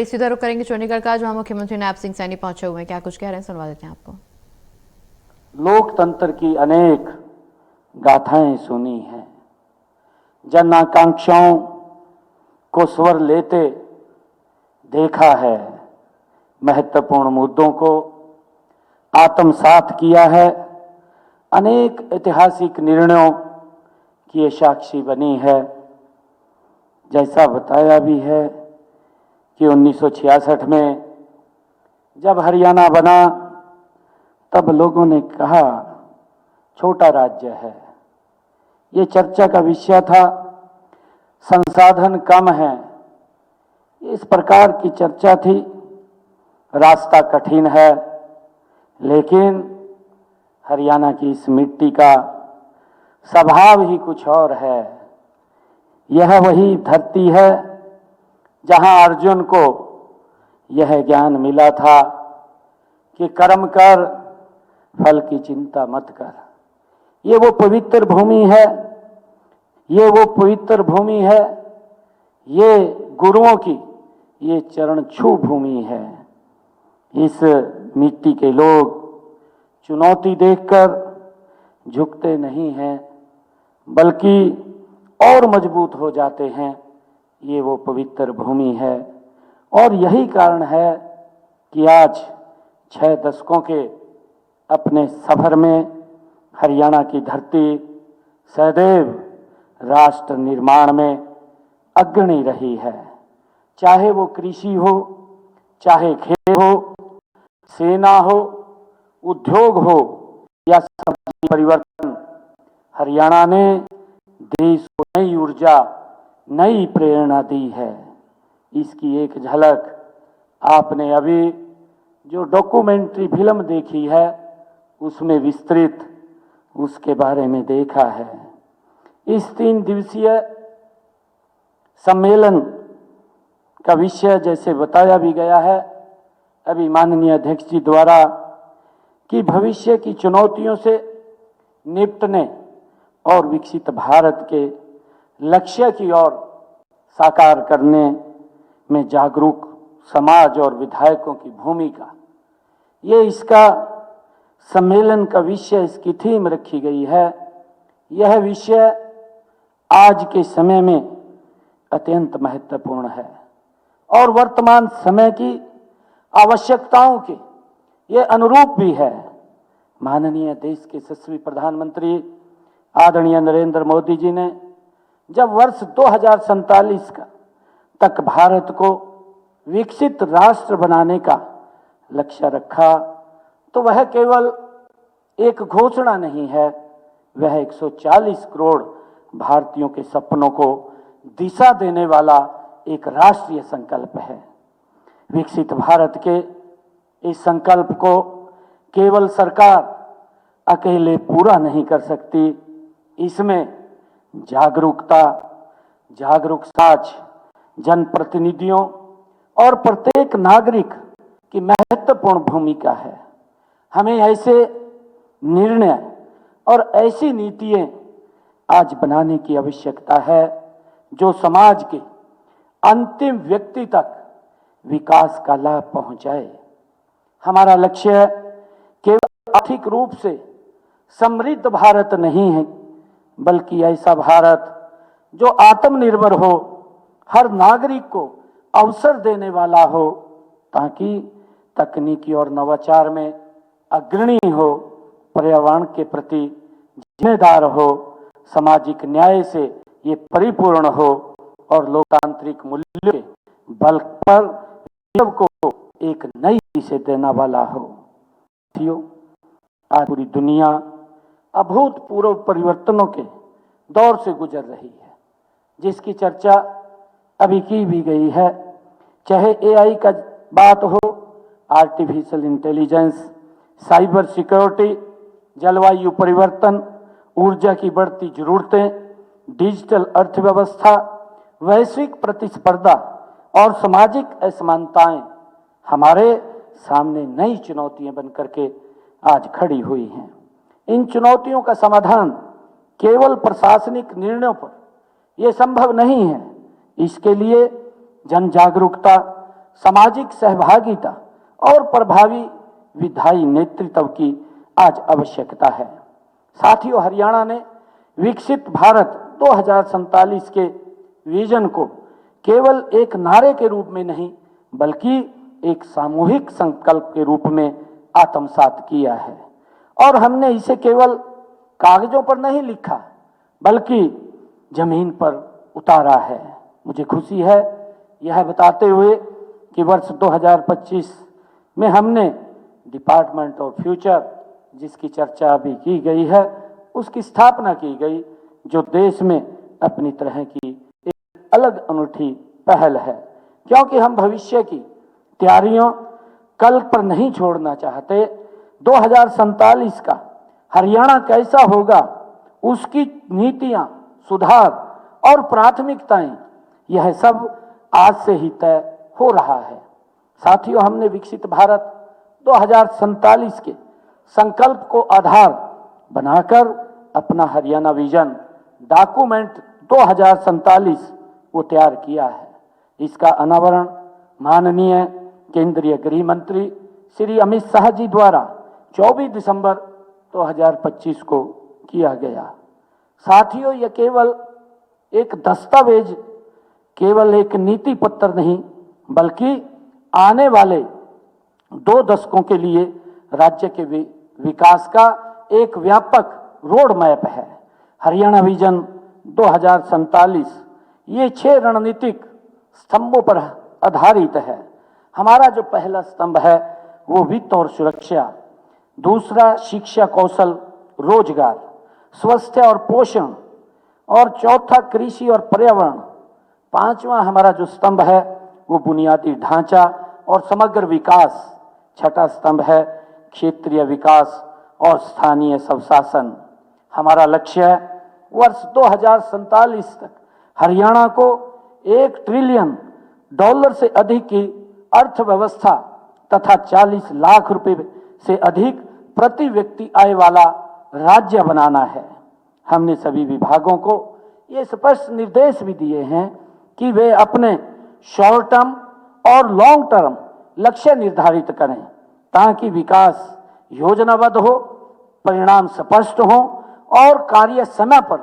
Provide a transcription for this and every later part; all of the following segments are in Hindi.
इसी तरह करेंगे चंडीगढ़ का, जहां मुख्यमंत्री नायब सिंह सैनी पहुंचे हुए हैं। क्या कुछ कह रहे हैं, सुनवा देते हैं आपको। लोकतंत्र की अनेक गाथाएं सुनी हैं, जन आकांक्षाओं को स्वर लेते देखा है, महत्वपूर्ण मुद्दों को आत्मसात किया है, अनेक ऐतिहासिक निर्णयों की ये साक्षी बनी है। जैसा बताया भी है कि 1966 में जब हरियाणा बना तब लोगों ने कहा छोटा राज्य है, ये चर्चा का विषय था। संसाधन कम है, इस प्रकार की चर्चा थी। रास्ता कठिन है, लेकिन हरियाणा की इस मिट्टी का स्वभाव ही कुछ और है। यह वही धरती है जहां अर्जुन को यह ज्ञान मिला था कि कर्म कर, फल की चिंता मत कर। ये वो पवित्र भूमि है, ये वो पवित्र भूमि है, ये गुरुओं की ये चरण छू भूमि है। इस मिट्टी के लोग चुनौती देखकर झुकते नहीं हैं, बल्कि और मजबूत हो जाते हैं। ये वो पवित्र भूमि है और यही कारण है कि आज 6 दशकों के अपने सफर में हरियाणा की धरती सदैव राष्ट्र निर्माण में अग्रणी रही है। चाहे वो कृषि हो, चाहे खेल हो, सेना हो, उद्योग हो या समाज परिवर्तन, हरियाणा ने देश को नई ऊर्जा, नई प्रेरणा दी है। इसकी एक झलक आपने अभी जो डॉक्यूमेंट्री फिल्म देखी है उसमें विस्तृत उसके बारे में देखा है। इस 3 दिवसीय सम्मेलन का विषय जैसे बताया भी गया है अभी माननीय अध्यक्ष जी द्वारा कि भविष्य की चुनौतियों से निपटने और विकसित भारत के लक्ष्य की ओर साकार करने में जागरूक समाज और विधायकों की भूमिका, ये इसका सम्मेलन का विषय, इसकी थीम रखी गई है। यह विषय आज के समय में अत्यंत महत्वपूर्ण है और वर्तमान समय की आवश्यकताओं के ये अनुरूप भी है। माननीय देश के यशस्वी प्रधानमंत्री आदरणीय नरेंद्र मोदी जी ने जब वर्ष 2047 तक भारत को विकसित राष्ट्र बनाने का लक्ष्य रखा, तो वह केवल एक घोषणा नहीं है, वह 140 करोड़ भारतीयों के सपनों को दिशा देने वाला एक राष्ट्रीय संकल्प है। विकसित भारत के इस संकल्प को केवल सरकार अकेले पूरा नहीं कर सकती, इसमें जागरूक समाज, जनप्रतिनिधियों और प्रत्येक नागरिक की महत्वपूर्ण भूमिका है। हमें ऐसे निर्णय और ऐसी नीतियां आज बनाने की आवश्यकता है जो समाज के अंतिम व्यक्ति तक विकास का लाभ पहुंचाए। हमारा लक्ष्य केवल आर्थिक रूप से समृद्ध भारत नहीं है, बल्कि ऐसा भारत जो आत्मनिर्भर हो, हर नागरिक को अवसर देने वाला हो, ताकि तकनीकी और नवाचार में अग्रणी हो, पर्यावरण के प्रति जिम्मेदार हो, सामाजिक न्याय से ये परिपूर्ण हो और लोकतांत्रिक मूल्यों के बल पर विश्व को एक नई दिशा देने वाला हो। आज पूरी दुनिया अभूतपूर्व परिवर्तनों के दौर से गुजर रही है, जिसकी चर्चा अभी की भी गई है। चाहे एआई का बात हो, आर्टिफिशियल इंटेलिजेंस, साइबर सिक्योरिटी, जलवायु परिवर्तन, ऊर्जा की बढ़ती जरूरतें, डिजिटल अर्थव्यवस्था, वैश्विक प्रतिस्पर्धा और सामाजिक असमानताएं हमारे सामने नई चुनौतियां बनकर के आज खड़ी हुई हैं। इन चुनौतियों का समाधान केवल प्रशासनिक निर्णयों पर यह संभव नहीं है। इसके लिए जन जागरूकता, सामाजिक सहभागिता और प्रभावी विधायी नेतृत्व की आज आवश्यकता है। साथियों, हरियाणा ने विकसित भारत 2047 के विजन को केवल एक नारे के रूप में नहीं बल्कि एक सामूहिक संकल्प के रूप में आत्मसात किया है और हमने इसे केवल कागजों पर नहीं लिखा बल्कि जमीन पर उतारा है। मुझे खुशी है यह बताते हुए कि वर्ष 2025 में हमने डिपार्टमेंट ऑफ फ्यूचर, जिसकी चर्चा अभी की गई है, उसकी स्थापना की गई, जो देश में अपनी तरह की एक अलग अनूठी पहल है, क्योंकि हम भविष्य की तैयारियों कल पर नहीं छोड़ना चाहते। 2047 का हरियाणा कैसा होगा, उसकी नीतियां, सुधार और प्राथमिकताएं, यह सब आज से ही तय हो रहा है। साथियों, हमने विकसित भारत 2047 के संकल्प को आधार बनाकर अपना हरियाणा विजन डॉक्यूमेंट 2047 वो तैयार किया है। इसका अनावरण माननीय केंद्रीय गृह मंत्री श्री अमित शाह जी द्वारा 24 दिसंबर 2025 को किया गया। साथियों, यह केवल एक दस्तावेज, केवल एक नीति पत्र नहीं बल्कि आने वाले 2 दशकों के लिए राज्य के विकास का एक व्यापक रोड मैप है। हरियाणा विजन 2047 ये 6 रणनीतिक स्तंभों पर आधारित है। हमारा जो पहला स्तंभ है वो वित्त और सुरक्षा, दूसरा शिक्षा, कौशल, रोजगार, स्वास्थ्य और पोषण, और चौथा कृषि और पर्यावरण। पांचवा हमारा जो स्तंभ है वो बुनियादी ढांचा और समग्र विकास। छठा स्तंभ है क्षेत्रीय विकास और स्थानीय स्वशासन। हमारा लक्ष्य है वर्ष 2047 तक हरियाणा को $1 ट्रिलियन से अधिक की अर्थव्यवस्था तथा 40 लाख रुपए से अधिक प्रति व्यक्ति आय वाला राज्य बनाना है। हमने सभी विभागों को ये स्पष्ट निर्देश भी दिए हैं कि वे अपने शॉर्ट टर्म और लॉन्ग टर्म लक्ष्य निर्धारित करें ताकि विकास योजनाबद्ध हो, परिणाम स्पष्ट हो और कार्य समय पर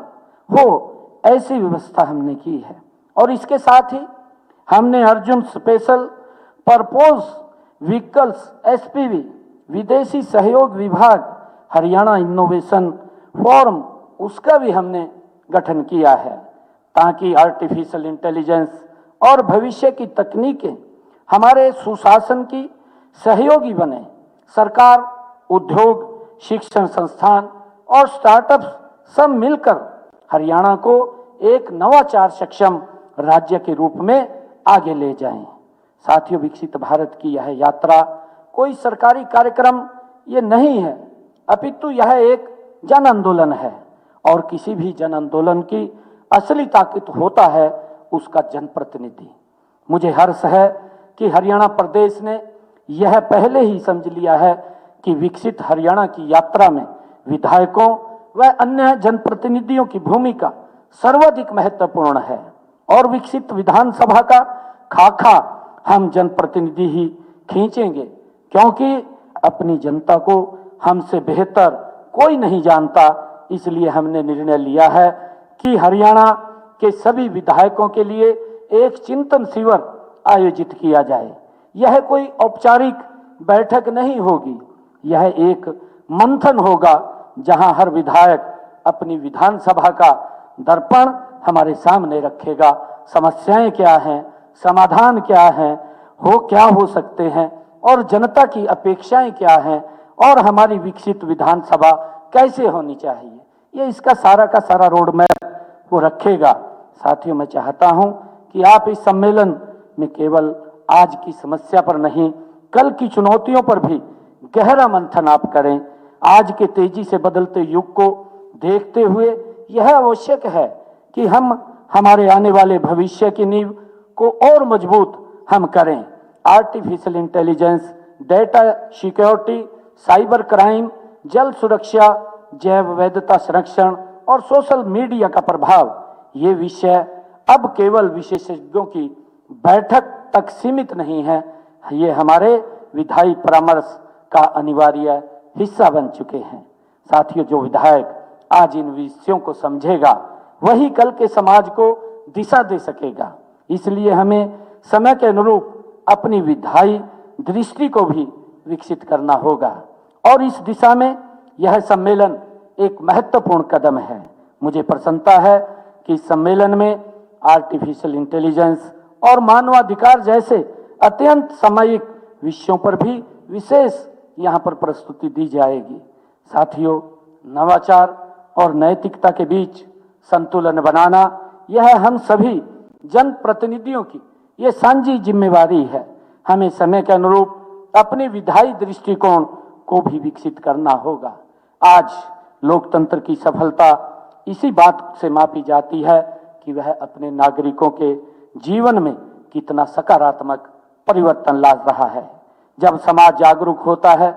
हो, ऐसी व्यवस्था हमने की है। और इसके साथ ही हमने Arjun special purpose vehicles SPV विदेशी सहयोग विभाग हरियाणा इनोवेशन फोरम, उसका भी हमने गठन किया है ताकि आर्टिफिशियल इंटेलिजेंस और भविष्य की तकनीकें हमारे सुशासन की सहयोगी बने। सरकार, उद्योग, शिक्षण संस्थान और स्टार्टअप्स सब मिलकर हरियाणा को एक नवाचार सक्षम राज्य के रूप में आगे ले जाएं। साथियों, विकसित भारत की यह यात्रा कोई सरकारी कार्यक्रम ये नहीं है, अपितु यह एक जन आंदोलन है और किसी भी जन आंदोलन की असली ताकत होता है उसका जनप्रतिनिधि। मुझे हर्ष है कि हरियाणा प्रदेश ने यह पहले ही समझ लिया है कि विकसित हरियाणा की यात्रा में विधायकों व अन्य जनप्रतिनिधियों की भूमिका सर्वाधिक महत्वपूर्ण है और विकसित विधानसभा का खाका हम जनप्रतिनिधि ही खींचेंगे, क्योंकि अपनी जनता को हमसे बेहतर कोई नहीं जानता। इसलिए हमने निर्णय लिया है कि हरियाणा के सभी विधायकों के लिए एक चिंतन शिविर आयोजित किया जाए। यह कोई औपचारिक बैठक नहीं होगी, यह एक मंथन होगा जहां हर विधायक अपनी विधानसभा का दर्पण हमारे सामने रखेगा। समस्याएं क्या हैं, समाधान क्या हैं, क्या हो सकते हैं और जनता की अपेक्षाएं क्या हैं और हमारी विकसित विधानसभा कैसे होनी चाहिए, ये इसका सारा का सारा रोड मैप वो रखेगा। साथियों, मैं चाहता हूं कि आप इस सम्मेलन में केवल आज की समस्या पर नहीं, कल की चुनौतियों पर भी गहरा मंथन आप करें। आज के तेजी से बदलते युग को देखते हुए यह आवश्यक है कि हम हमारे आने वाले भविष्य की नींव को और मजबूत हम करें। Artificial intelligence, data security, cyber crime, जल सुरक्षा, जैव विविधता संरक्षण और सोशल मीडिया का प्रभाव, ये विषय अब केवल विशेषज्ञों की बैठक तक सीमित नहीं है, ये हमारे विधायी परामर्श का अनिवार्य हिस्सा बन चुके हैं। साथियों, जो विधायक आज इन विषयों को समझेगा वही कल के समाज को दिशा दे सकेगा। इसलिए हमें समय के अनुरूप अपनी विधायी दृष्टि को भी विकसित करना होगा और इस दिशा में यह सम्मेलन एक महत्वपूर्ण कदम है। मुझे प्रसन्नता है कि इस सम्मेलन में आर्टिफिशियल इंटेलिजेंस और मानवाधिकार जैसे अत्यंत सामयिक विषयों पर भी विशेष यहाँ पर प्रस्तुति दी जाएगी। साथियों, नवाचार और नैतिकता के बीच संतुलन बनाना यह हम सभी जनप्रतिनिधियों की ये साझी जिम्मेवारी है। हमें समय के अनुरूप अपनी विधायी दृष्टिकोण को भी विकसित करना होगा। आज लोकतंत्र की सफलता इसी बात से मापी जाती है कि वह अपने नागरिकों के जीवन में कितना सकारात्मक परिवर्तन ला रहा है। जब समाज जागरूक होता है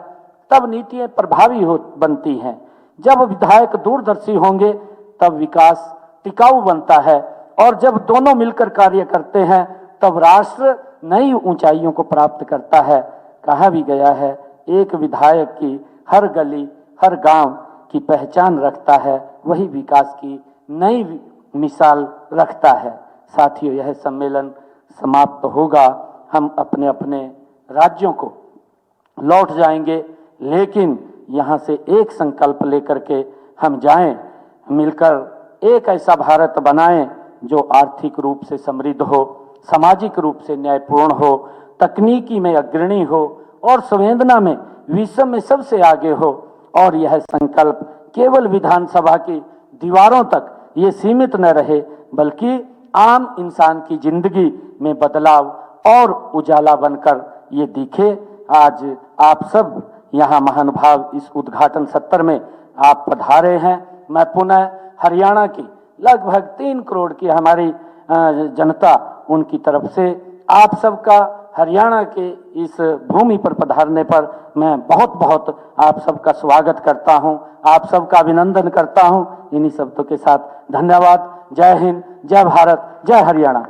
तब नीतियां प्रभावी बनती हैं। जब विधायक दूरदर्शी होंगे तब विकास टिकाऊ बनता है और जब दोनों मिलकर कार्य करते हैं तब राष्ट्र नई ऊंचाइयों को प्राप्त करता है। कहा भी गया है, एक विधायक की हर गली हर गांव की पहचान रखता है, वही विकास की नई मिसाल रखता है। साथियों, यह सम्मेलन समाप्त होगा, हम अपने अपने राज्यों को लौट जाएंगे, लेकिन यहाँ से एक संकल्प लेकर के हम जाएं, मिलकर एक ऐसा भारत बनाएं जो आर्थिक रूप से समृद्ध हो, सामाजिक रूप से न्यायपूर्ण हो, तकनीकी में अग्रणी हो और संवेदना में विश्व में सबसे आगे हो। और यह संकल्प केवल विधानसभा की दीवारों तक ये सीमित न रहे, बल्कि आम इंसान की जिंदगी में बदलाव और उजाला बनकर ये दिखे। आज आप सब यहाँ महानुभाव इस उद्घाटन सत्र में आप पधारे हैं। मैं पुनः हरियाणा की लगभग 3 करोड़ की हमारी जनता, उनकी तरफ से आप सबका हरियाणा के इस भूमि पर पधारने पर मैं बहुत बहुत आप सबका स्वागत करता हूं, आप सबका अभिनंदन करता हूं। इन्हीं शब्दों के साथ धन्यवाद। जय हिंद, जय भारत, जय हरियाणा।